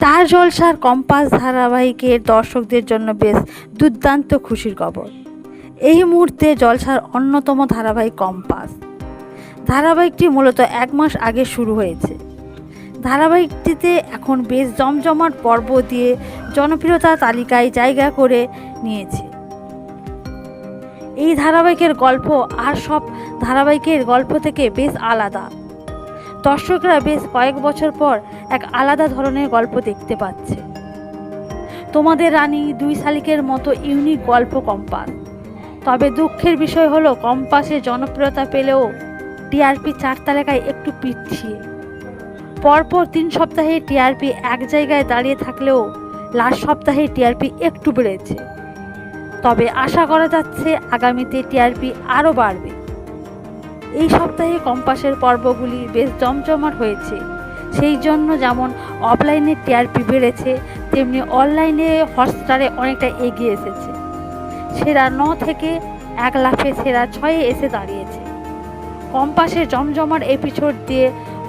Star জলসার compass ধারাবাহিকের দর্শকদের জন্য বেশ দুর্দান্ত খুশির খবর। এই মুহূর্তে জলসার অন্যতম ধারাবাহিক কম্পাস ধারাবাহিকটি মূলত 1 মাস আগে শুরু হয়েছে। ধারাবাহিকটিতে এখন বেশ জমজমাট পর্ব দিয়ে জনপ্রিয়তা তালিকায় জায়গা করে নিয়েছে। এই ধারাবাহিকের গল্প আর সব ধারাবাহিকের গল্প থেকে বেশ আলাদা। দর্শকরা বেশ কয়েক বছর পর এক আলাদা ধরনের গল্প দেখতে পাচ্ছে। তোমাদের রানী, 2 শালিকের মতো ইউনিক গল্প কম্পাস। তবে দুঃখের বিষয় হলো কম্পাসের জনপ্রিয়তা পেলেও টিআরপি 4 তালিকায় একটু পিছিয়ে। পরপর 3 সপ্তাহে টিআরপি এক জায়গায় দাঁড়িয়ে থাকলেও লাস্ট সপ্তাহে টিআরপি একটু বেড়েছে। তবে আশা করা যাচ্ছে আগামীতে টিআরপি আরও বাড়বে। এই সপ্তাহে কম্পাসের পর্বগুলি বেশ জমজমাট হয়েছে। সেই জন্য যেমন অফলাইনে টিআরপি বেড়েছে, তেমনি অনলাইনে হটস্টারে অনেকটা এগিয়ে এসেছে। সেরা 9 থেকে 1 লাফে সেরা 6-এ এসে দাঁড়িয়েছে। কম্পাসের জমজমাট এপিসোড দিয়ে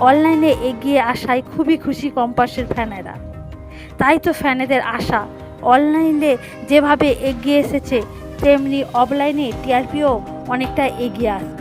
অনলাইনে এগিয়ে আসায় খুবই খুশি কম্পাসের ফ্যানেরা। তাই তো ফ্যানেদের আশা, অনলাইনে যেভাবে এগিয়ে এসেছে তেমনি অফলাইনে টিআরপিও অনেকটা এগিয়ে আসবে।